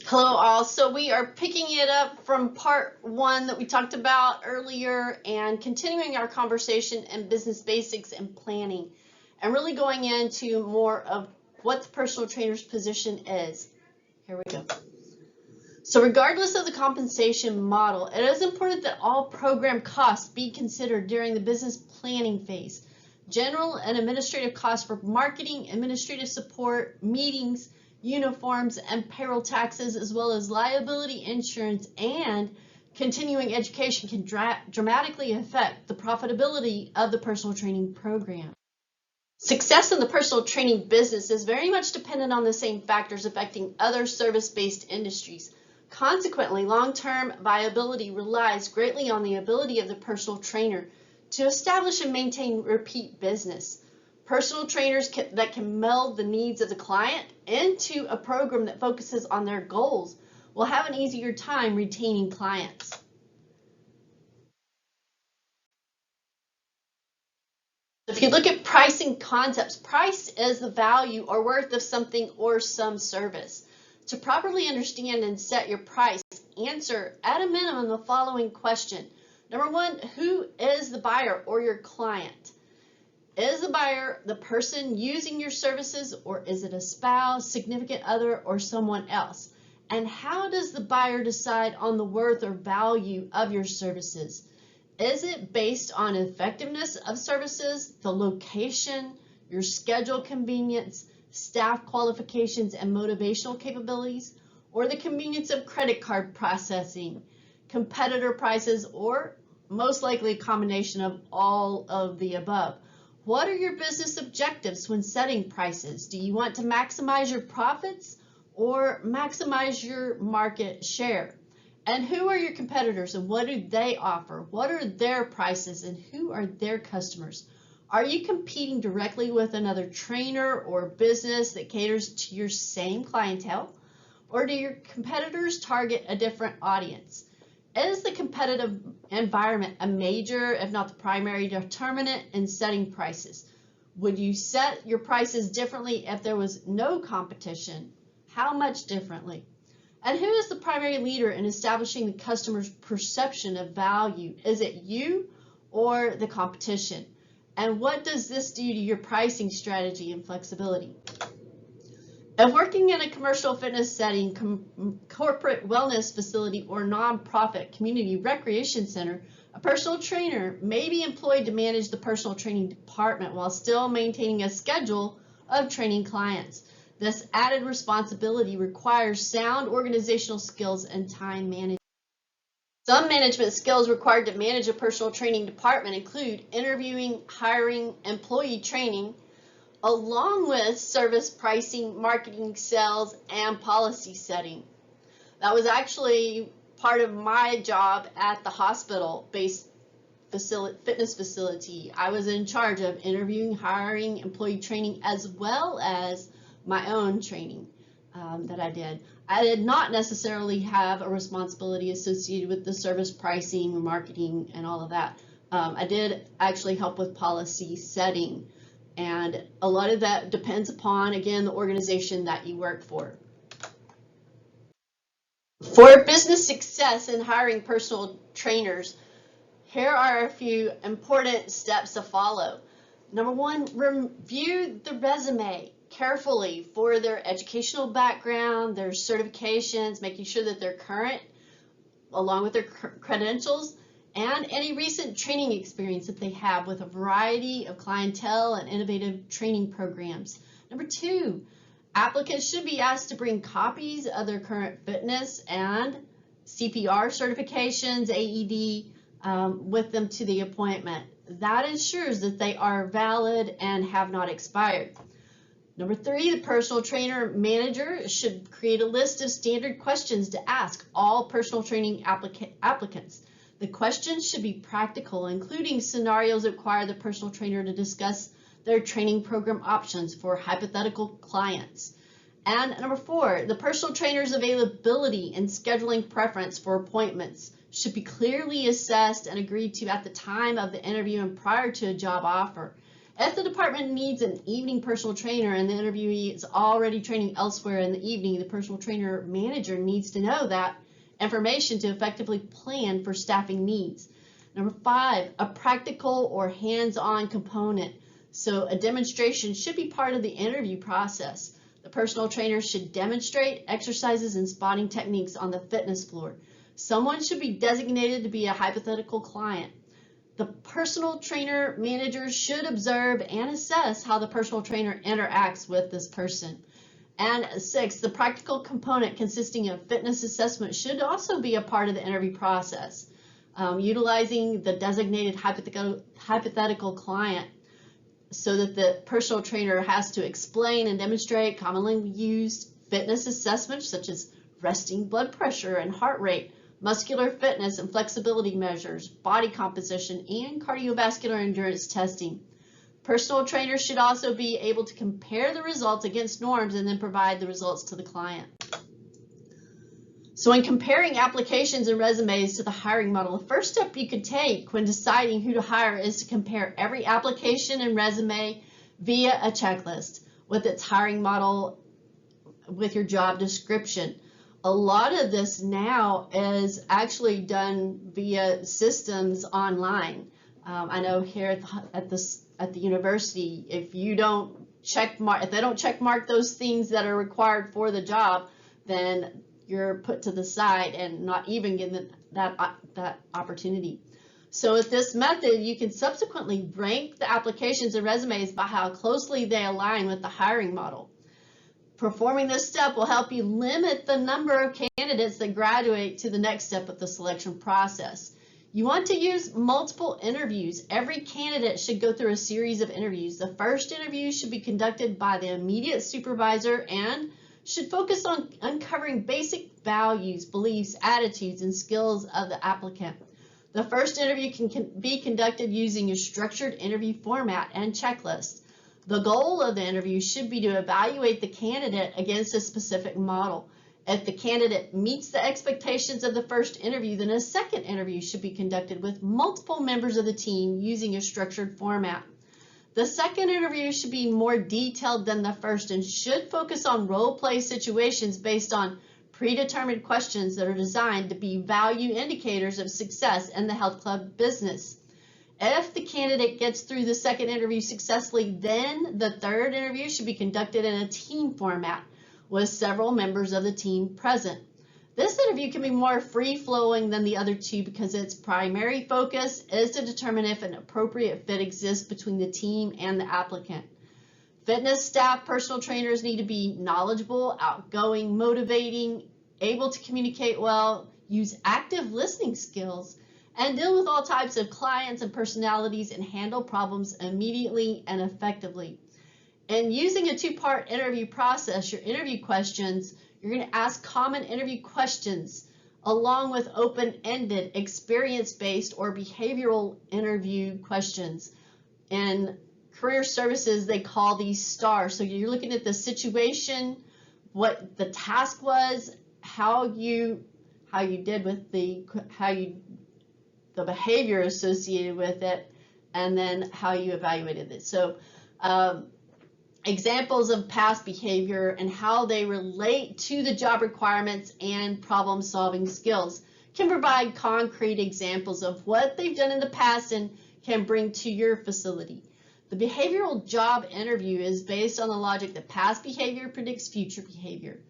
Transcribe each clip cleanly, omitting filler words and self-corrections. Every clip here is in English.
Hello all. So we are picking it up from part one that we talked about earlier and continuing our conversation in business basics and planning and really going into more of what the personal trainer's position is. Here we go. So regardless of the compensation model, it is important that all program costs be considered during the business planning phase. General and administrative costs for marketing, administrative support, meetings, uniforms, and payroll taxes, as well as liability insurance and continuing education can dramatically affect the profitability of the personal training program. Success in the personal training business is very much dependent on the same factors affecting other service-based industries. Consequently, long-term viability relies greatly on the ability of the personal trainer to establish and maintain repeat business. Personal trainers that can meld the needs of the client into a program that focuses on their goals will have an easier time retaining clients. If you look at pricing concepts, price is the value or worth of something or some service. To properly understand and set your price, answer at a minimum the following question. Number one, who is the buyer or your client? Is the buyer the person using your services, or is it a spouse, significant other, or someone else? And how does the buyer decide on the worth or value of your services? Is it based on effectiveness of services, the location, your schedule convenience, staff qualifications and motivational capabilities, or the convenience of credit card processing, competitor prices, or most likely a combination of all of the above? What are your business objectives when setting prices? Do you want to maximize your profits or maximize your market share? And who are your competitors and what do they offer? What are their prices and who are their customers? Are you competing directly with another trainer or business that caters to your same clientele? Or do your competitors target a different audience? Is the competitive environment a major, if not the primary, determinant in setting prices? Would you set your prices differently if there was no competition? How much differently? And who is the primary leader in establishing the customer's perception of value? Is it you or the competition? And what does this do to your pricing strategy and flexibility? If working in a commercial fitness setting, corporate wellness facility, or nonprofit community recreation center, a personal trainer may be employed to manage the personal training department while still maintaining a schedule of training clients. This added responsibility requires sound organizational skills and time management. Some management skills required to manage a personal training department include interviewing, hiring, employee training, along with service pricing, marketing, sales, and policy setting. That was actually part of my job at the hospital-based fitness facility. I was in charge of interviewing, hiring, employee training, as well as my own training that I did. I did not necessarily have a responsibility associated with the service pricing, marketing, and all of that. I did actually help with policy setting. And a lot of that depends upon, again, the organization that you work for. For business success in hiring personal trainers, here are a few important steps to follow. Number one, review the resume carefully for their educational background, their certifications, making sure that they're current along with their credentials, and any recent training experience that they have with a variety of clientele and innovative training programs. Number two, applicants should be asked to bring copies of their current fitness and CPR certifications, AED, with them to the appointment. That ensures that they are valid and have not expired. Number three, the personal trainer manager should create a list of standard questions to ask all personal training applicants. The questions should be practical, including scenarios that require the personal trainer to discuss their training program options for hypothetical clients. And number four, the personal trainer's availability and scheduling preference for appointments should be clearly assessed and agreed to at the time of the interview and prior to a job offer. If the department needs an evening personal trainer and the interviewee is already training elsewhere in the evening, the personal trainer manager needs to know that information to effectively plan for staffing needs. Number 5, a practical or hands-on component. So a demonstration should be part of the interview process. The personal trainer should demonstrate exercises and spotting techniques on the fitness floor. Someone should be designated to be a hypothetical client. The personal trainer manager should observe and assess how the personal trainer interacts with this person. And 6, the practical component consisting of fitness assessment should also be a part of the interview process. Utilizing the designated hypothetical client so that the personal trainer has to explain and demonstrate commonly used fitness assessments such as resting blood pressure and heart rate, muscular fitness and flexibility measures, body composition, and cardiovascular endurance testing. Personal trainers should also be able to compare the results against norms and then provide the results to the client. So in comparing applications and resumes to the hiring model, the first step you could take when deciding who to hire is to compare every application and resume via a checklist with its hiring model with your job description. A lot of this now is actually done via systems online. I know here at the university, if they don't check mark those things that are required for the job, then you're put to the side and not even given that opportunity. So with this method, you can subsequently rank the applications and resumes by how closely they align with the hiring model. Performing this step will help you limit the number of candidates that graduate to the next step of the selection process. You want to use multiple interviews. Every candidate should go through a series of interviews. The first interview should be conducted by the immediate supervisor and should focus on uncovering basic values, beliefs, attitudes, and skills of the applicant. The first interview can be conducted using a structured interview format and checklist. The goal of the interview should be to evaluate the candidate against a specific model. If the candidate meets the expectations of the first interview, then a second interview should be conducted with multiple members of the team using a structured format. The second interview should be more detailed than the first and should focus on role-play situations based on predetermined questions that are designed to be value indicators of success in the health club business. If the candidate gets through the second interview successfully, then the third interview should be conducted in a team format with several members of the team present. This interview can be more free-flowing than the other two because its primary focus is to determine if an appropriate fit exists between the team and the applicant. Fitness staff personal trainers need to be knowledgeable, outgoing, motivating, able to communicate well, use active listening skills, and deal with all types of clients and personalities and handle problems immediately and effectively. And using a two-part interview process, your interview questions, you're going to ask common interview questions along with open-ended, experience-based, or behavioral interview questions. In career services, they call these STARS. So you're looking at the situation, what the task was, how you did with the behavior associated with it, and then how you evaluated it. So examples of past behavior and how they relate to the job requirements and problem-solving skills can provide concrete examples of what they've done in the past and can bring to your facility. The behavioral job interview is based on the logic that past behavior predicts future behavior.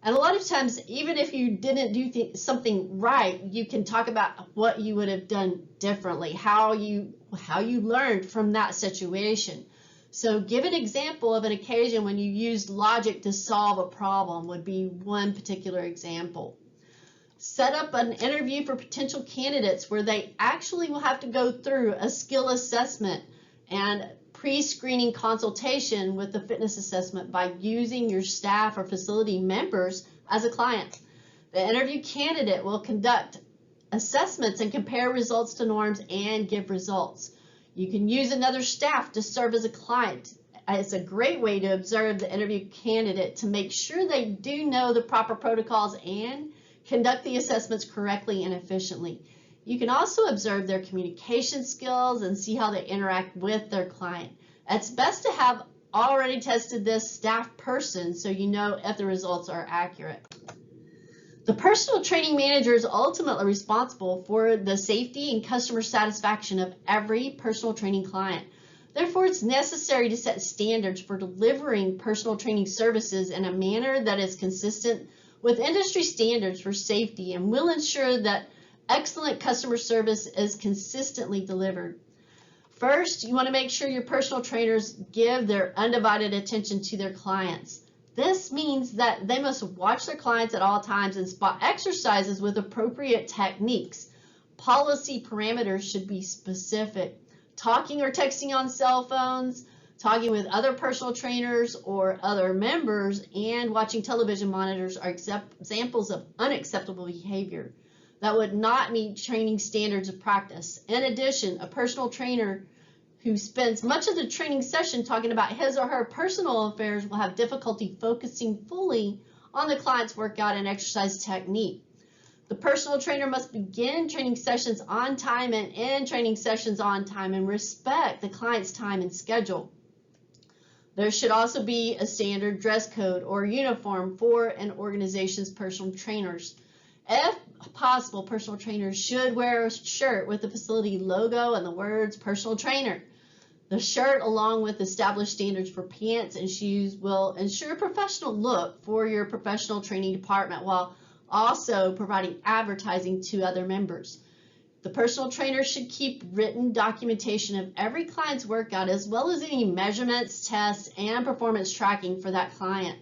And a lot of times, even if you didn't do something right, you can talk about what you would have done differently, how you learned from that situation. So give an example of an occasion when you used logic to solve a problem would be one particular example. Set up an interview for potential candidates where they actually will have to go through a skill assessment and pre-screening consultation with the fitness assessment by using your staff or facility members as a client. The interview candidate will conduct assessments and compare results to norms and give results. You can use another staff to serve as a client. It's a great way to observe the interview candidate to make sure they do know the proper protocols and conduct the assessments correctly and efficiently. You can also observe their communication skills and see how they interact with their client. It's best to have already tested this staff person so you know if the results are accurate. The personal training manager is ultimately responsible for the safety and customer satisfaction of every personal training client. Therefore, it's necessary to set standards for delivering personal training services in a manner that is consistent with industry standards for safety and will ensure that excellent customer service is consistently delivered. First, you want to make sure your personal trainers give their undivided attention to their clients. This means that they must watch their clients at all times and spot exercises with appropriate techniques. Policy parameters should be specific. Talking or texting on cell phones, talking with other personal trainers or other members, and watching television monitors are examples of unacceptable behavior that would not meet training standards of practice. In addition, a personal trainer who spends much of the training session talking about his or her personal affairs will have difficulty focusing fully on the client's workout and exercise technique. The personal trainer must begin training sessions on time and end training sessions on time and respect the client's time and schedule. There should also be a standard dress code or uniform for an organization's personal trainers. If possible, personal trainers should wear a shirt with the facility logo and the words personal trainer. The shirt, along with established standards for pants and shoes, will ensure a professional look for your professional training department while also providing advertising to other members. The personal trainer should keep written documentation of every client's workout as well as any measurements, tests, and performance tracking for that client.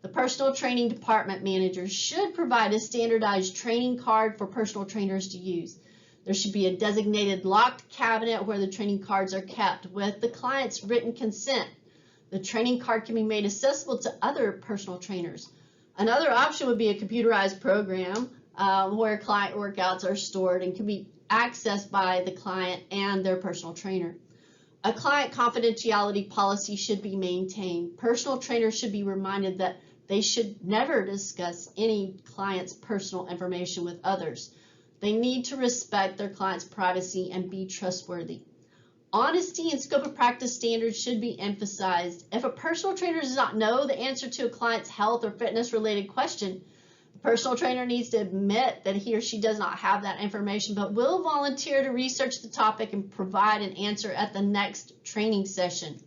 The personal training department manager should provide a standardized training card for personal trainers to use. There should be a designated locked cabinet where the training cards are kept with the client's written consent. The training card can be made accessible to other personal trainers. Another option would be a computerized program where client workouts are stored and can be accessed by the client and their personal trainer. A client confidentiality policy should be maintained. Personal trainers should be reminded that they should never discuss any client's personal information with others. They need to respect their client's privacy and be trustworthy. Honesty and scope of practice standards should be emphasized. If a personal trainer does not know the answer to a client's health or fitness related question, the personal trainer needs to admit that he or she does not have that information but will volunteer to research the topic and provide an answer at the next training session.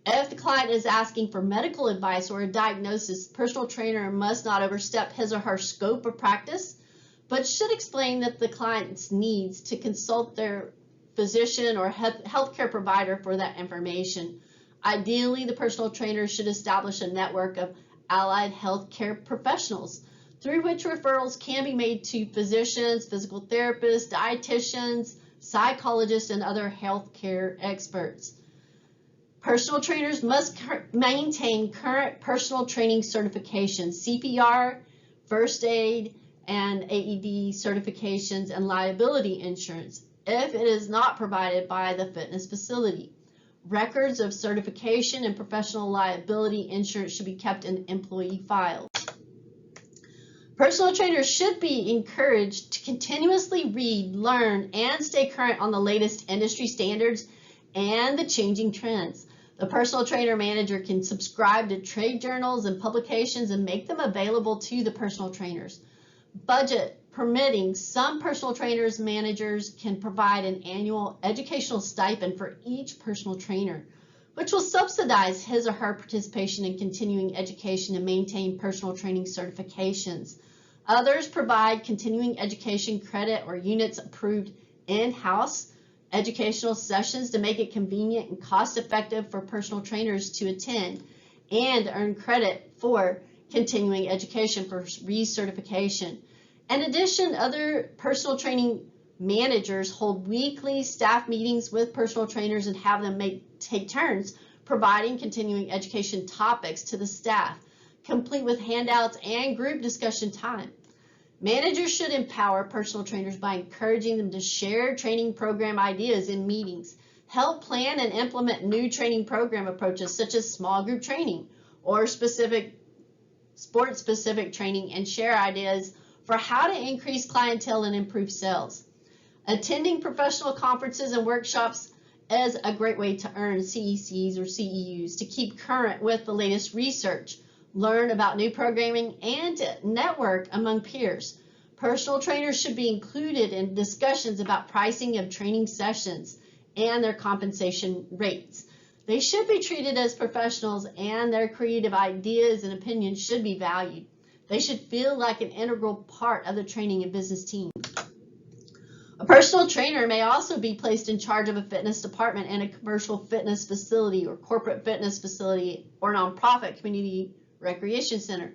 If the client is asking for medical advice or a diagnosis, the personal trainer must not overstep his or her scope of practice, but should explain that the client's needs to consult their physician or healthcare provider for that information. Ideally, the personal trainer should establish a network of allied healthcare professionals through which referrals can be made to physicians, physical therapists, dietitians, psychologists, and other healthcare experts. Personal trainers must maintain current personal training certifications, CPR, first aid, and AED certifications, and liability insurance if it is not provided by the fitness facility. Records of certification and professional liability insurance should be kept in employee files. Personal trainers should be encouraged to continuously read, learn, and stay current on the latest industry standards and the changing trends. The personal trainer manager can subscribe to trade journals and publications and make them available to the personal trainers. Budget permitting, some personal trainers managers can provide an annual educational stipend for each personal trainer, which will subsidize his or her participation in continuing education and maintain personal training certifications. Others provide continuing education credit or units approved in-house educational sessions to make it convenient and cost-effective for personal trainers to attend and earn credit for continuing education for recertification. In addition, other personal training managers hold weekly staff meetings with personal trainers and have them take turns providing continuing education topics to the staff, complete with handouts and group discussion time. Managers should empower personal trainers by encouraging them to share training program ideas in meetings, help plan and implement new training program approaches such as small group training or sport-specific training, and share ideas for how to increase clientele and improve sales. Attending professional conferences and workshops is a great way to earn CECs or CEUs, to keep current with the latest research, learn about new programming, and to network among peers. Personal trainers should be included in discussions about pricing of training sessions and their compensation rates. They should be treated as professionals, and their creative ideas and opinions should be valued. They should feel like an integral part of the training and business team. A personal trainer may also be placed in charge of a fitness department in a commercial fitness facility or corporate fitness facility or nonprofit community recreation center.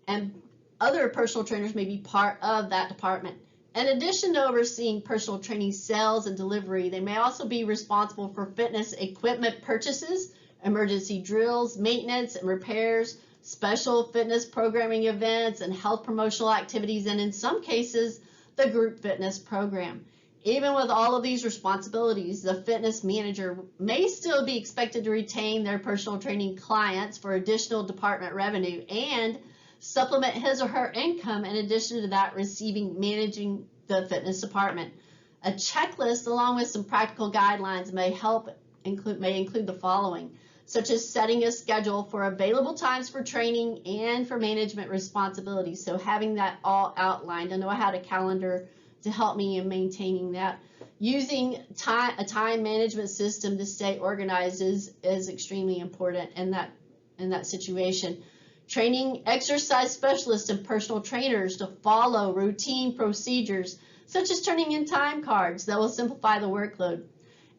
And other personal trainers may be part of that department. In addition to overseeing personal training sales and delivery, they may also be responsible for fitness equipment purchases, emergency drills, maintenance and repairs, special fitness programming events, and health promotional activities, and in some cases, the group fitness program. Even with all of these responsibilities, the fitness manager may still be expected to retain their personal training clients for additional department revenue and supplement his or her income in addition to that managing the fitness department. A checklist along with some practical guidelines may include the following, such as setting a schedule for available times for training and for management responsibilities. So having that all outlined, I know I had a calendar to help me in maintaining that. Using a time management system to stay organized is extremely important in that situation. Training exercise specialists and personal trainers to follow routine procedures, such as turning in time cards that will simplify the workload,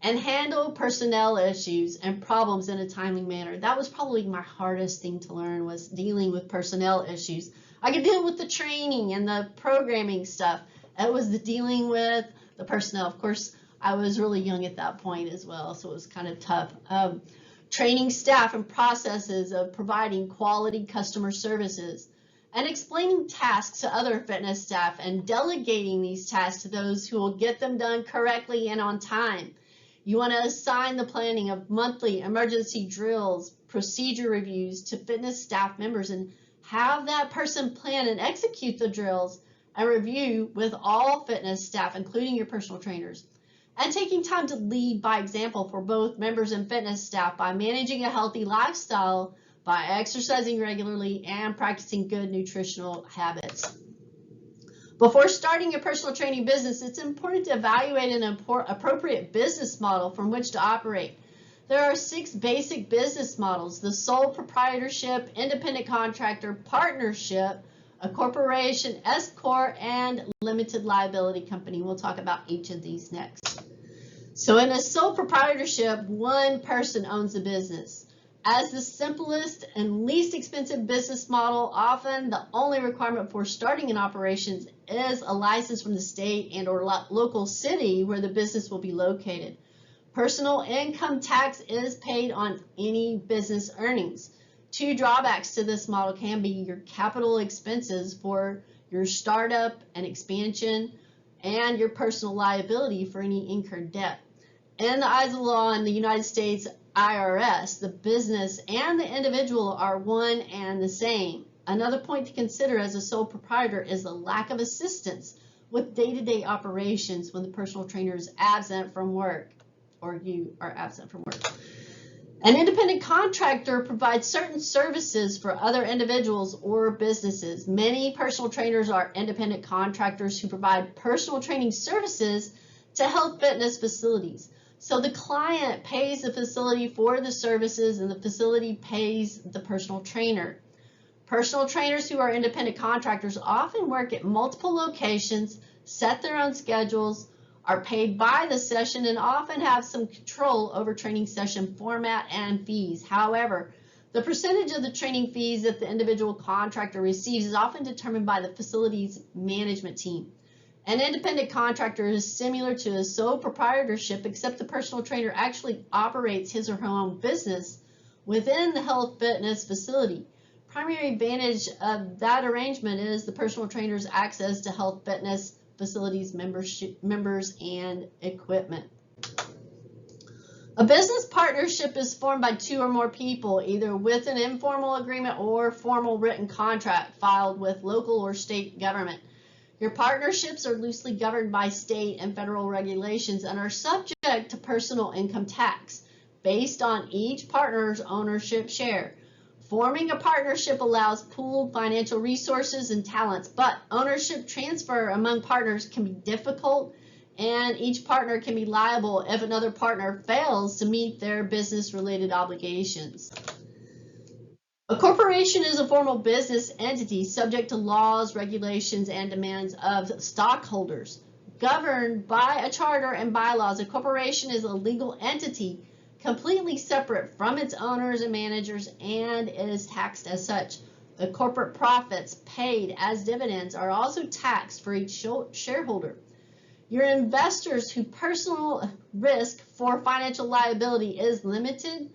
and handle personnel issues and problems in a timely manner. That was probably my hardest thing to learn, was dealing with personnel issues. I could deal with the training and the programming stuff. It was the dealing with the personnel. Of course, I was really young at that point as well, so it was kind of tough. Training staff and processes of providing quality customer services, and explaining tasks to other fitness staff and delegating these tasks to those who will get them done correctly and on time. You want to assign the planning of monthly emergency drills, procedure reviews to fitness staff members, and have that person plan and execute the drills and review with all fitness staff, including your personal trainers. And taking time to lead by example for both members and fitness staff by managing a healthy lifestyle, by exercising regularly, and practicing good nutritional habits. Before starting a personal training business, it's important to evaluate an appropriate business model from which to operate. There are 6 basic business models: the sole proprietorship, independent contractor, partnership, a corporation, S-corp, and limited liability company. We'll talk about each of these next. So in a sole proprietorship, one person owns the business. As the simplest and least expensive business model, often the only requirement for starting an operation is a license from the state and or local city where the business will be located. Personal income tax is paid on any business earnings. 2 drawbacks to this model can be your capital expenses for your startup and expansion, and your personal liability for any incurred debt. In the eyes of the law in the United States IRS, the business and the individual are one and the same. Another point to consider as a sole proprietor is the lack of assistance with day-to-day operations when the personal trainer is absent from work, or you are absent from work. An independent contractor provides certain services for other individuals or businesses. Many personal trainers are independent contractors who provide personal training services to health fitness facilities. So the client pays the facility for the services and the facility pays the personal trainer. Personal trainers who are independent contractors often work at multiple locations, set their own schedules, are paid by the session, and often have some control over training session format and fees. However, the percentage of the training fees that the individual contractor receives is often determined by the facility's management team. An independent contractor is similar to a sole proprietorship, except the personal trainer actually operates his or her own business within the health fitness facility. Primary advantage of that arrangement is the personal trainer's access to health fitness facilities, members, and equipment. A business partnership is formed by 2 or more people, either with an informal agreement or formal written contract filed with local or state government. Your partnerships are loosely governed by state and federal regulations and are subject to personal income tax based on each partner's ownership share. Forming a partnership allows pooled financial resources and talents, but ownership transfer among partners can be difficult, and each partner can be liable if another partner fails to meet their business-related obligations. A corporation is a formal business entity subject to laws, regulations, and demands of stockholders. Governed by a charter and bylaws, a corporation is a legal entity completely separate from its owners and managers and is taxed as such. The corporate profits paid as dividends are also taxed for each shareholder. Your investors whose personal risk for financial liability is limited,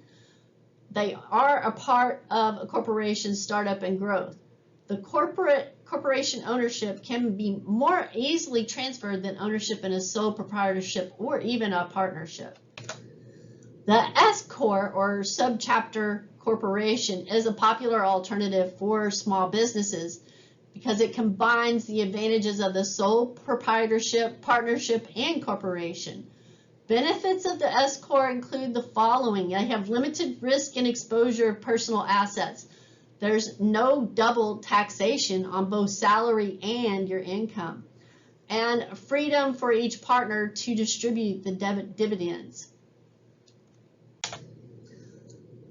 they are a part of a corporation's startup and growth. The corporation ownership can be more easily transferred than ownership in a sole proprietorship or even a partnership. The S-Corp or subchapter corporation is a popular alternative for small businesses because it combines the advantages of the sole proprietorship, partnership, and corporation. Benefits of the S-Corp include the following. They have limited risk and exposure of personal assets. There's no double taxation on both salary and your income. And freedom for each partner to distribute the dividends.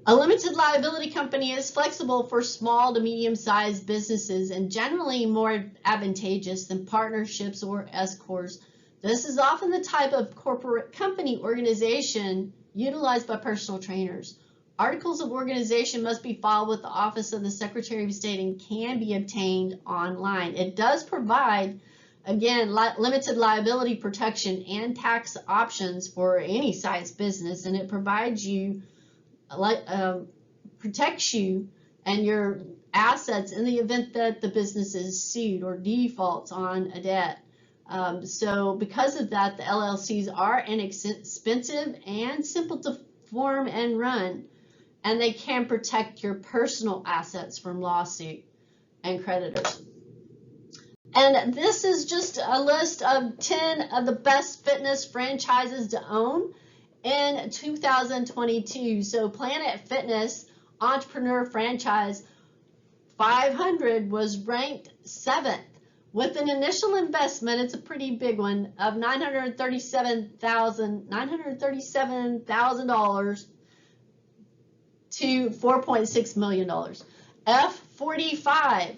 A limited liability company is flexible for small to medium-sized businesses and generally more advantageous than partnerships or S-Corps. This is often the type of corporate company organization utilized by personal trainers. Articles of organization must be filed with the Office of the Secretary of State and can be obtained online. It does provide, again, limited liability protection and tax options for any size business, and it provides you, protects you and your assets in the event that the business is sued or defaults on a debt. So because of that, the LLCs are inexpensive and simple to form and run, and they can protect your personal assets from lawsuit and creditors. And this is just a list of 10 of the best fitness franchises to own in 2022. So Planet Fitness Entrepreneur Franchise 500 was ranked 7th. With an initial investment, it's a pretty big one, of $937,000 to $4.6 million. F45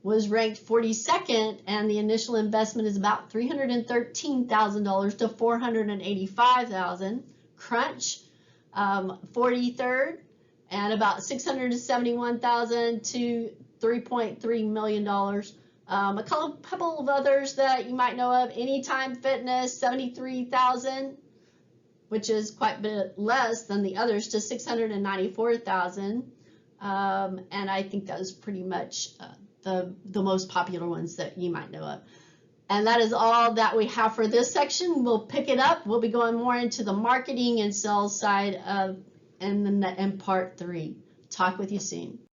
was ranked 42nd, and the initial investment is about $313,000 to $485,000. Crunch, 43rd, and about $671,000 to $3.3 million. A couple of others that you might know of: Anytime Fitness, $73,000, which is quite a bit less than the others, to $694,000. And I think that was pretty much the most popular ones that you might know of. And that is all that we have for this section. We'll pick it up. We'll be going more into the marketing and sales side of in part 3. Talk with you soon.